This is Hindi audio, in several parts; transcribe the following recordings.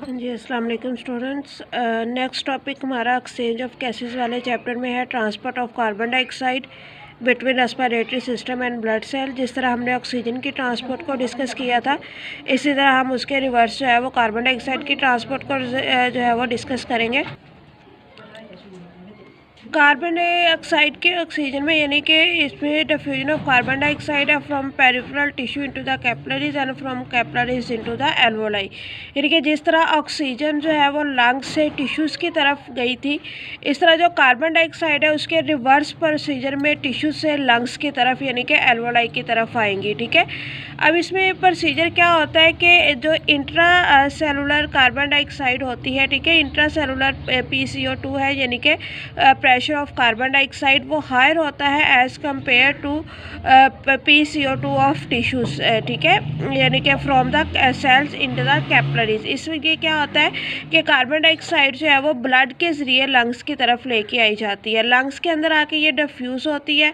जी अस्सलाम वालेकुम स्टूडेंट्स। नेक्स्ट टॉपिक हमारा एक्सचेंज ऑफ गैसेस वाले चैप्टर में है transport of carbon dioxide between respiratory system and blood cell. जिस तरह हमने ऑक्सीजन की ट्रांसपोर्ट को डिस्कस किया था, इसी तरह हम उसके रिवर्स जो है वो कार्बन डाइऑक्साइड की ट्रांसपोर्ट को जो है वो डिस्कस करेंगे। कार्बन डाइऑक्साइड के ऑक्सीजन में यानी कि इसमें डिफ्यूजन ऑफ कार्बन डाइऑक्साइड है from peripheral tissue into the capillaries and from capillaries into the alveoli. यानी कि जिस तरह ऑक्सीजन जो है वो लंग्स से टिश्यूज़ की तरफ गई थी, इस तरह जो कार्बन डाइऑक्साइड है उसके रिवर्स प्रोसीजर में टिश्यू से लंग्स की तरफ यानी कि एल्वोलाई की तरफ आएंगी। ठीक है, अब इसमें प्रोसीजर क्या होता है कि जो इंट्रा सेलुलर कार्बन डाइऑक्साइड होती है, ठीक है, इंट्रा सेलुलर PCO2 है, यानी कि प्रेशर ऑफ कार्बन डाइऑक्साइड वो हायर होता है as compare to PCO2 of tissues. ठीक है, यानी कि from the cells into the capillaries. इसमें ये क्या होता है कि कार्बन डाइऑक्साइड जो है वो ब्लड के ज़रिए लंग्स की तरफ लेके आई जाती है, लंग्स के अंदर आके ये डिफ्यूज़ होती है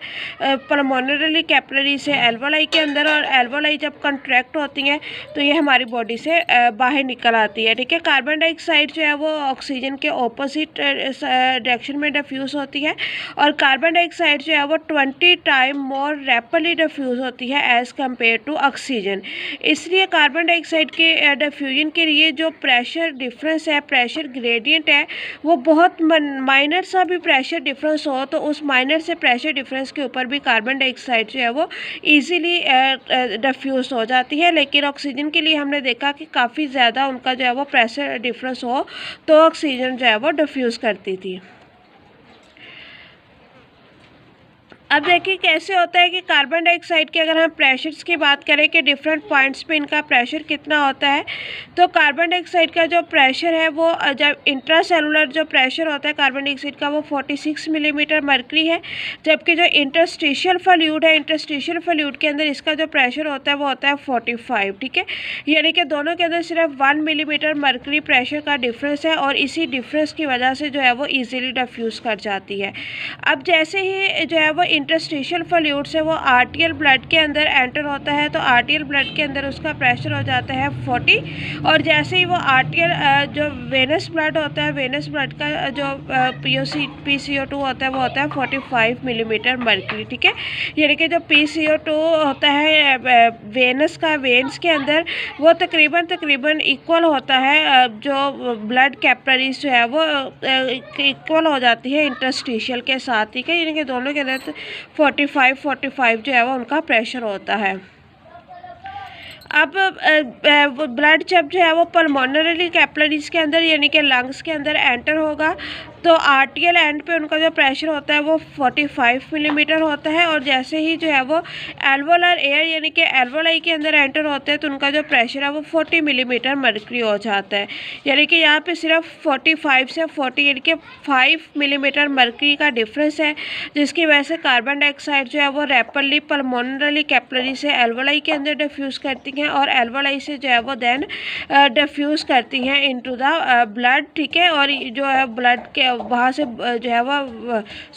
पल्मोनरी कैपिलरी से एल्वोलाई के अंदर, और एल्वोलाई जब कंट्रैक्ट होती हैं तो ये हमारी बॉडी से बाहर निकल आती है। ठीक है, कार्बन डाइऑक्साइड जो है वो ऑक्सीजन के ऑपोजिट डायरेक्शन में डिफ्यूज़ होती है, और कार्बन डाइऑक्साइड जो है वो 20 टाइम मोर रैपिडली डिफ्यूज़ होती है एज़ कम्पेयर टू ऑक्सीजन। इसलिए कार्बन डाइऑक्साइड के डिफ्यूजन के लिए जो प्रेशर डिफरेंस है, प्रेशर ग्रेडियंट है, वो बहुत माइनर सा भी प्रेशर डिफरेंस हो तो उस माइनर से प्रेशर डिफरेंस के ऊपर भी कार्बन डाइऑक्साइड जो है वो ईजीली डिफ्यूज़ हो जाती है। लेकिन ऑक्सीजन के लिए हमने देखा कि काफ़ी ज़्यादा उनका जो है वो प्रेशर डिफरेंस हो तो ऑक्सीजन जो है वो डिफ्यूज़ करती थी। अब देखिए कैसे होता है कि कार्बन डाइऑक्साइड के अगर हम प्रेशर्स की बात करें कि डिफरेंट पॉइंट्स पे इनका प्रेशर कितना होता है, तो कार्बन डाइऑक्साइड का जो प्रेशर है वो जब इंट्रासेलुलर जो प्रेशर होता है कार्बन डाइऑक्साइड का वो 46 मिलीमीटर मर्करी है, जबकि जो इंटरस्टिशियल फ्लूइड है, इंटरस्टिशियल फ्लूइड के अंदर इसका जो प्रेशर होता है वो होता है 45। ठीक है, यानी कि दोनों के अंदर सिर्फ 1 मिलीमीटर मर्करी प्रेशर का डिफरेंस है, और इसी डिफरेंस की वजह से जो है वो ईजिली डिफ्यूज़ कर जाती है। अब जैसे ही जो है वो इंटरस्टिशियल फ्लूइड से वो आर्टियल ब्लड के अंदर एंटर होता है, तो आर्टियल ब्लड के अंदर उसका प्रेशर हो जाता है 40, और जैसे ही वो आर्टियल जो वेनस ब्लड होता है, वेनस ब्लड का जो PCO2 होता है वो होता है 45 मिलीमीटर मर्करी। ठीक है, यानी कि जो PCO2 होता है वेनस का, वेन्स के अंदर वो तकरीबन इक्वल होता है, जो ब्लड कैपिलरीज जो है वो इक्वल हो जाती है इंटरस्टिशियल के साथ। ठीक है, यानी कि दोनों के अंदर 45 जो है वो उनका प्रेशर होता है। अब ब्लड जब जो है वो पल्मोनरी कैपिलरीज के अंदर यानी कि लंग्स के अंदर एंटर होगा, तो आर्टियल एंड पे उनका जो प्रेशर होता है वो 45 मिलीमीटर होता है, और जैसे ही जो है वो एल्वोलर एयर यानी कि एल्वोलाई के अंदर एंटर होते हैं तो उनका जो प्रेशर है वो 40 मिलीमीटर मर्करी हो जाता है। यानी कि यहाँ पे सिर्फ 45 से 40 यानी कि 5 मिलीमीटर मर्करी का डिफरेंस है, जिसकी वजह से कार्बन डाइऑक्साइड जो है वो रैपिडली पल्मोनरी कैपिलरी से एल्वोलाई के अंदर डिफ्यूज़ करती हैं, और एल्वोलाई से जो है वो देन डिफ्यूज़ करती हैं इनटू द ब्लड। ठीक है, और जो है ब्लड के वहाँ से जो है वो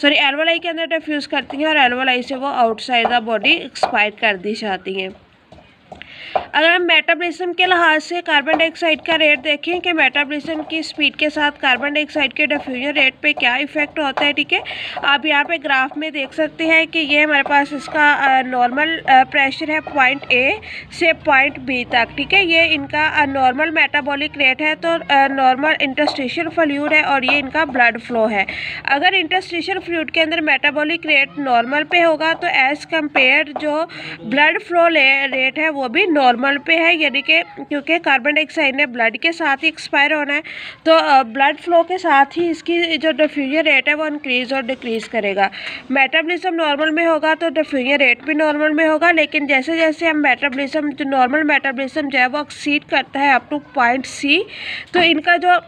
एल्वोलाई के अंदर डिफ्यूज़ करती हैं, और एल्वोलाई से वो आउटसाइड द बॉडी एक्सपायर कर दी जाती हैं। अगर हम मेटाबॉलिज्म के लिहाज से कार्बन डाइऑक्साइड का रेट देखें कि मेटाबॉलिज्म की स्पीड के साथ कार्बन डाइऑक्साइड के डिफ्यूजन रेट पे क्या इफेक्ट होता है। ठीक है, आप यहाँ पे ग्राफ में देख सकते हैं कि ये हमारे पास इसका नॉर्मल प्रेशर है पॉइंट A से पॉइंट B तक। ठीक है, ये इनका नॉर्मल मेटाबॉलिक रेट है, तो नॉर्मल इंटरस्टिशियल फ्लूइड है, और ये इनका ब्लड फ्लो है। अगर इंटरस्टिशियल फ्लूइड के अंदर मेटाबॉलिक रेट नॉर्मल पे होगा तो एज़ कम्पेयर जो ब्लड फ्लो रेट है वो भी नॉर्मल पे है, यानी कि क्योंकि कार्बन डाइऑक्साइड ने ब्लड के साथ ही एक्सपायर होना है, तो ब्लड फ्लो के साथ ही इसकी जो डिफ्यूजन रेट है वो इंक्रीज़ और डिक्रीज़ करेगा। मेटाबॉलिज्म नॉर्मल में होगा तो डिफ्यूजन रेट भी नॉर्मल में होगा, लेकिन जैसे जैसे हम मेटाबॉलिज्म जो नॉर्मल मेटाबॉलिज्म जो है वो एक्सीड करता है अप टू पॉइंट C, तो इनका जो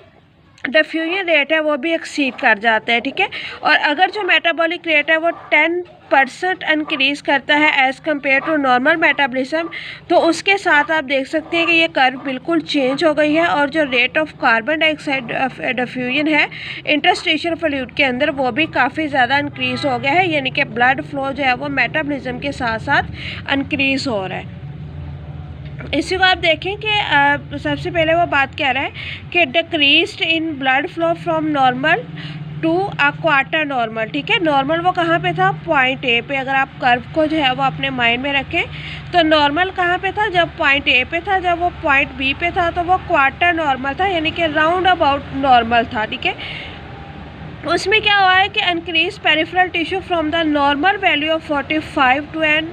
डिफ्यूजन रेट है वो भी एक्सीड कर जाता है। ठीक है, और अगर जो मेटाबॉलिक रेट है वो 10% इंक्रीज़ करता है as compare to normal metabolism, तो उसके साथ आप देख सकते हैं कि ये कर्व बिल्कुल चेंज हो गई है, और जो rate of carbon dioxide diffusion है इंटरस्टिशियल फ्लूइड के अंदर वो भी काफ़ी ज़्यादा इंक्रीज़ हो गया है, यानी कि ब्लड फ्लो जो है वो मेटाबॉलिज्म के साथ साथ इंक्रीज़ हो रहा है। इसी को आप देखें कि सबसे पहले वो बात कह रहा है कि decreased in blood flow from normal to a quarter normal. ठीक है, नॉर्मल वो कहाँ पे था, पॉइंट ए पे। अगर आप कर्व को जो है वो अपने माइंड में रखें तो नॉर्मल कहाँ पे था, जब पॉइंट ए पे था। जब वो पॉइंट बी पे था तो वो क्वार्टर नॉर्मल था, यानी कि राउंड अबाउट नॉर्मल था। ठीक है, उसमें क्या हुआ है कि increase peripheral tissue from the normal value of 45 to an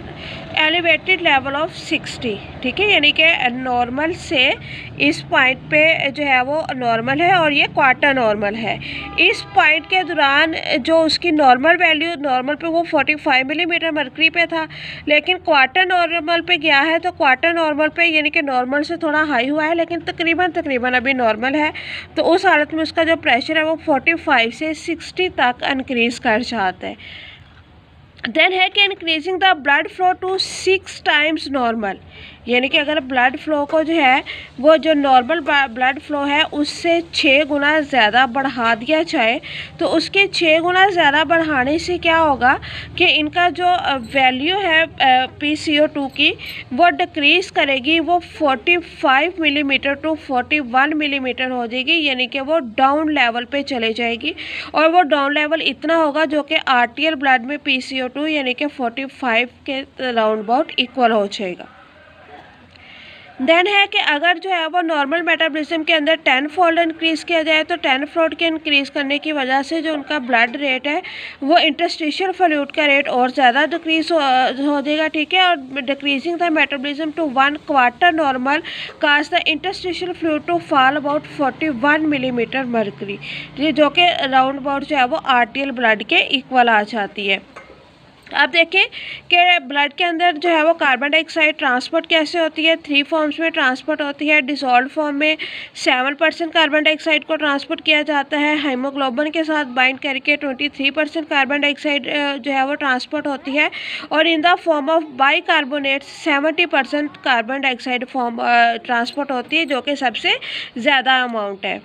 elevated level of 60। ठीक है, यानी कि नॉर्मल से इस पॉइंट पे जो है वो नॉर्मल है और ये क्वार्टर नॉर्मल है। इस पॉइंट के दौरान जो उसकी नॉर्मल वैल्यू, नॉर्मल पे वो 45 मिलीमीटर मरकरी पे था, लेकिन क्वार्टर नॉर्मल पे गया है तो क्वार्टर नॉर्मल पे यानी कि नॉर्मल से थोड़ा हाई हुआ है, लेकिन तकरीबन अभी नॉर्मल है। तो उस हालत में उसका जो प्रेशर है वो 45 से 60 तक इंक्रीज़ कर जाता है। देन है कि increasing the blood flow to 6 times normal, यानी कि अगर ब्लड फ्लो को जो है वो जो नॉर्मल ब्लड फ्लो है उससे 6 गुना ज़्यादा बढ़ा दिया जाए, तो उसके 6 गुना ज़्यादा बढ़ाने से क्या होगा कि इनका जो वैल्यू है PCO2 की वो डिक्रीज़ करेगी, वो 45 मिलीमीटर टू 41 मिलीमीटर हो जाएगी, यानी कि वो डाउन लेवल पे चले जाएगी। और वो डाउन लेवल इतना होगा जो कि आर्टियल ब्लड में PCO2 यानी कि 45 के राउंड अबाउट इक्वल हो जाएगा। देन है कि अगर जो है वो नॉर्मल मेटाबॉलिज्म के अंदर 10 फोल्ड इंक्रीज़ किया जाए तो 10 फोल्ड के इंक्रीज़ करने की वजह से जो उनका ब्लड रेट है वो इंटरस्टिशियल फ्लूइड का रेट और ज़्यादा डिक्रीज़ हो जाएगा। ठीक है, और decreasing the metabolism to 1 quarter normal cause the interstitial fluid to fall about 41 millimetre mercury, जो कि राउंड अबाउट जो है वो आर्टियल ब्लड के इक्वल आ जाती है। आप देखें कि ब्लड के अंदर जो है वो कार्बन डाइऑक्साइड ट्रांसपोर्ट कैसे होती है, 3 फॉर्म्स में ट्रांसपोर्ट होती है। डिसॉल्व फॉर्म में 7% कार्बन डाइऑक्साइड को ट्रांसपोर्ट किया जाता है, हीमोग्लोबिन के साथ बाइंड करके 23% कार्बन डाइऑक्साइड जो है वो ट्रांसपोर्ट होती है, और in the form of bicarbonates 70% carbon dioxide form transport होती है, जो कि सबसे ज़्यादा अमाउंट है।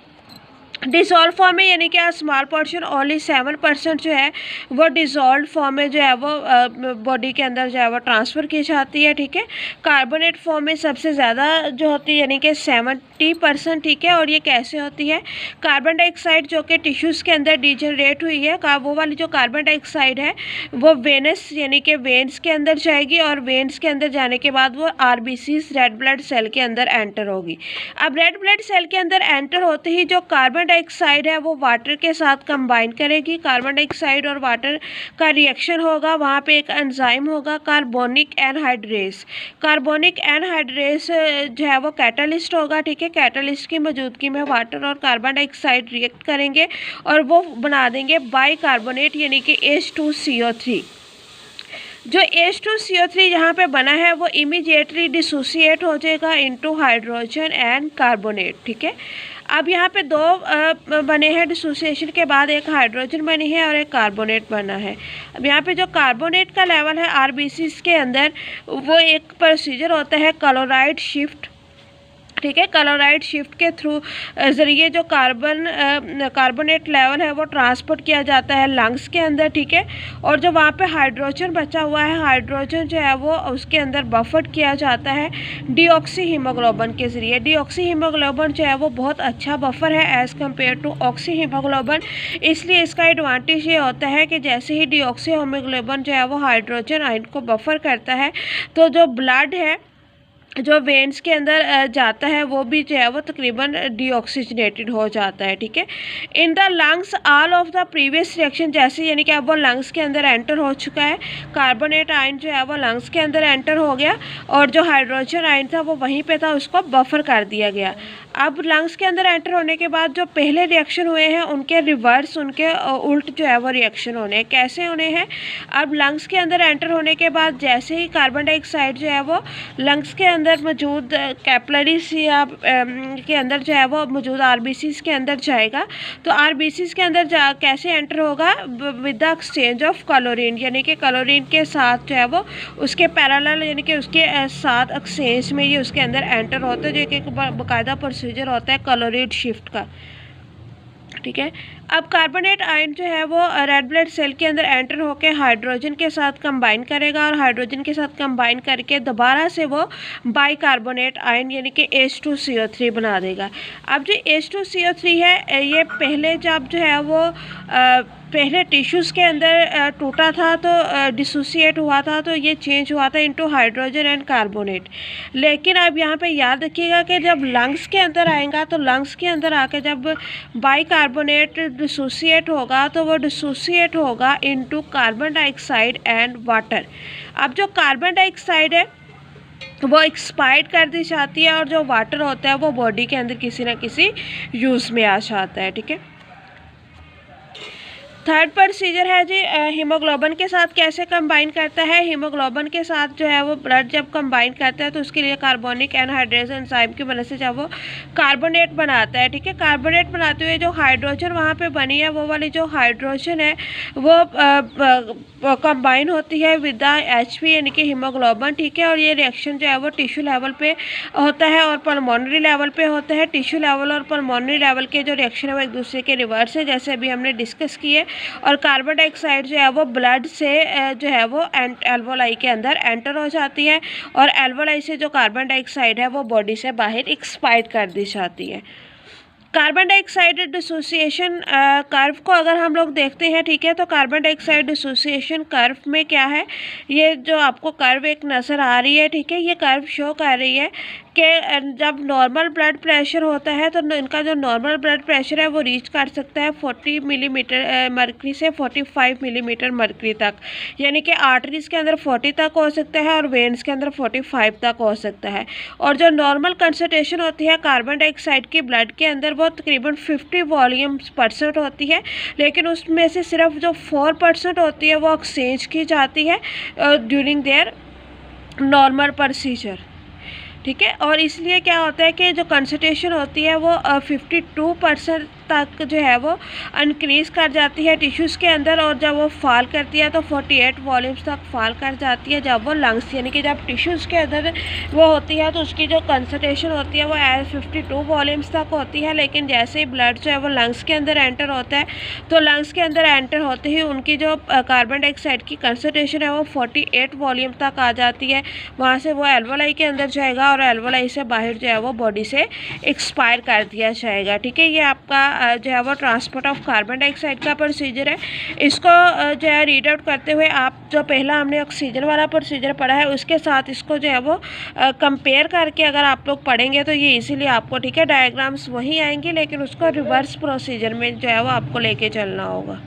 डिसॉल्व फॉर्म में यानी कि स्मॉल पोर्शन ओनली 7% जो है वो डिसॉल्व फॉर्म में जो है वो बॉडी के अंदर जो है वो ट्रांसफ़र की जाती है। ठीक है, कार्बोनेट फॉर्म में सबसे ज़्यादा जो होती है यानी कि 70%। ठीक है, और ये कैसे होती है, कार्बन डाइऑक्साइड जो कि टिश्यूज़ के अंदर डिजनरेट हुई है, वो वाली जो कार्बन डाइऑक्साइड है वो वेनस यानी कि वेन्स के अंदर जाएगी, और वेन्स के अंदर जाने के बाद वो RBCs रेड ब्लड सेल के अंदर एंटर होगी। अब रेड ब्लड सेल के अंदर एंटर होते ही जो कार्बन डाइऑक्साइड है वो वाटर के साथ कंबाइन करेगी। कार्बन डाइऑक्साइड और वाटर का रिएक्शन होगा, वहाँ पे एक एंजाइम होगा कार्बोनिक एनहाइड्रेस। कार्बोनिक एनहाइड्रेस जो है वो कैटलिस्ट होगा। ठीक है, कैटलिस्ट की मौजूदगी में वाटर और कार्बन डाइऑक्साइड रिएक्ट करेंगे और वो बना देंगे बाइकार्बोनेट यानी कि H2CO3। जो H2CO3 यहाँ पे बना है वो इमीडिएटली डिसोसिएट हो जाएगा इनटू हाइड्रोजन एंड कार्बोनेट। ठीक है, अब यहाँ पे 2 बने हैं डिसोसिएशन के बाद, एक हाइड्रोजन बनी है और एक कार्बोनेट बना है। अब यहाँ पे जो कार्बोनेट का लेवल है RBCs के अंदर वो एक प्रोसीजर होता है क्लोराइड शिफ्ट। ठीक है, क्लोराइड शिफ्ट के थ्रू ज़रिए जो कार्बोनेट लेवल है वो ट्रांसपोर्ट किया जाता है लंग्स के अंदर। ठीक है, और जो वहाँ पे हाइड्रोजन बचा हुआ है, हाइड्रोजन जो है वो उसके अंदर बफर किया जाता है डीऑक्सी हीमोग्लोबिन के ज़रिए। डीऑक्सी हीमोग्लोबिन जो है वो बहुत अच्छा बफर है as compare to oxyhaemoglobin, इसलिए इसका एडवांटेज ये होता है कि जैसे ही डीऑक्सी हीमोग्लोबिन जो है वो हाइड्रोजन आयन को बफर करता है तो जो ब्लड है जो वेन्स के अंदर जाता है वो भी जो है वो तकरीबन डीऑक्सीजनेटेड हो जाता है। ठीक है, in the lungs all of the previous reaction, जैसे यानी कि अब वो लंग्स के अंदर एंटर हो चुका है, कार्बोनेट आयन जो है वो लंग्स के अंदर एंटर हो गया और जो हाइड्रोजन आयन था वो वहीं पे था, उसको बफर कर दिया गया। अब लंग्स के अंदर एंटर होने के बाद जो पहले रिएक्शन हुए हैं उनके रिवर्स, उनके उल्ट जो है वो रिएक्शन होने हैं। कैसे होने हैं, अब लंग्स के अंदर एंटर होने के बाद जैसे ही कार्बन डाइऑक्साइड जो है वो लंग्स के अंदर मौजूद कैपिलरीज या के अंदर जो है वो मौजूद RBCs के अंदर जाएगा, तो RBCs के अंदर कैसे एंटर होगा, with the exchange of chlorine, यानी कि क्लोरीन के साथ जो है वो उसके पैरेलल यानी कि उसके साथ एक्सचेंज में ये उसके अंदर एंटर होता है, जो कि एक बाकायदा प्रोसीजर होता है क्लोराइड शिफ्ट का। ठीक है। अब कार्बोनेट आयन जो है वो रेड ब्लड सेल के अंदर एंटर होकर हाइड्रोजन के साथ कंबाइन करेगा और हाइड्रोजन के साथ कंबाइन करके दोबारा से वो बाइकार्बोनेट आयन यानी कि H2CO3 बना देगा। अब जो H2CO3 है ये पहले जब जो है वो पहले टिश्यूज़ के अंदर टूटा था तो डिसोसिएट हुआ था, तो ये चेंज हुआ था इनटू हाइड्रोजन एंड कार्बोनेट। लेकिन अब यहाँ पे याद रखिएगा कि जब लंग्स के अंदर आएगा तो लंग्स के अंदर आके जब बाइकार्बोनेट डिसोसिएट होगा तो वो डिसोसिएट होगा into carbon dioxide and water. अब जो कार्बन डाइऑक्साइड है वो एक्सपायर्ड कर दी जाती है और जो वाटर होता है वो बॉडी के अंदर किसी ना किसी यूज़ में आ जाता है, ठीक है। थर्ड प्रोसीजर है जी हीमोग्लोबिन के साथ कैसे कंबाइन करता है। हीमोग्लोबिन के साथ जो है वो ब्लड जब कंबाइन करता है तो उसके लिए कार्बोनिक एनहाइड्रेज एंजाइम की मदद से जब वो कार्बोनेट बनाता है, ठीक है। कार्बोनेट बनाते हुए जो हाइड्रोजन वहाँ पे बनी है वो वाली जो हाइड्रोजन है वो कंबाइन होती है विद द HB यानी कि हीमोग्लोबिन, ठीक है। और ये रिएक्शन जो है वो टिश्यू लेवल पे होता है और पल्मोनरी लेवल पे होता है। टिश्यू लेवल और पल्मोनरी लेवल के जो रिएक्शन है वो एक दूसरे के रिवर्स है, जैसे अभी हमने डिस्कस किए। और कार्बन डाइऑक्साइड जो है वो ब्लड से जो है वो एल्वोलाई के अंदर एंटर हो जाती है और एल्वोलाई से जो कार्बन डाइऑक्साइड है वो बॉडी से बाहर एक्सपायर कर दी जाती है। कार्बन डाइऑक्साइड डिसोसिएशन कर्व को अगर हम लोग देखते हैं, ठीक है, तो कार्बन डाइऑक्साइड डिसोसिएशन कर्व में क्या है, ये जो आपको कर्व एक नज़र आ रही है, ठीक है, ये कर्व शो कर रही है कि जब नॉर्मल ब्लड प्रेशर होता है तो इनका जो नॉर्मल ब्लड प्रेशर है वो रीच कर सकता है 40 मिलीमीटर मर्करी से 45 मिलीमीटर मर्करी तक, यानी कि आर्टरीज़ के अंदर 40 तक हो सकता है और वेन्स के अंदर 45 तक हो सकता है। और जो नॉर्मल कंसंट्रेशन होती है कार्बन डाइऑक्साइड की ब्लड के अंदर वो तकरीबन 50 वॉल्यूम्स% होती है, लेकिन उसमें से सिर्फ जो 4% होती है वो एक्सचेंज की जाती है ड्यूरिंग देयर नॉर्मल प्रोसीजर, ठीक है। और इसलिए क्या होता है कि जो कंसंट्रेशन होती है वो 52% तक जो है वो इंक्रीज़ कर जाती है टिश्यूज़ के अंदर, और जब वो फॉल करती है तो 48 वॉल्यूम्स तक फॉल कर जाती है जब वो लंग्स यानी कि जब टिश्यूज़ के अंदर वो होती है तो उसकी जो कंसंट्रेशन होती है वो 52 वॉल्यूम्स तक होती है। लेकिन जैसे ही ब्लड जो है वो लंग्स के अंदर एंटर होता है तो लंग्स के अंदर एंटर होते ही उनकी जो कार्बन डाइऑक्साइड की कंसंट्रेशन है वो 48 वॉल्यूम तक आ जाती है। वहाँ से वो एल्वोलाई के अंदर जाएगा और एल्वोलाई से बाहर जो है वो बॉडी से एक्सपायर कर दिया जाएगा, ठीक है। ये आपका जो है वो ट्रांसपोर्ट ऑफ कार्बन डाइऑक्साइड का प्रोसीजर है। इसको जो है रीड आउट करते हुए आप जो पहला हमने ऑक्सीजन वाला प्रोसीजर पढ़ा है उसके साथ इसको जो है वो कंपेयर करके अगर आप लोग पढ़ेंगे तो ये इजीली आपको, ठीक है, डायग्राम्स वही आएंगे लेकिन उसको रिवर्स प्रोसीजर में जो है वो आपको लेके चलना होगा।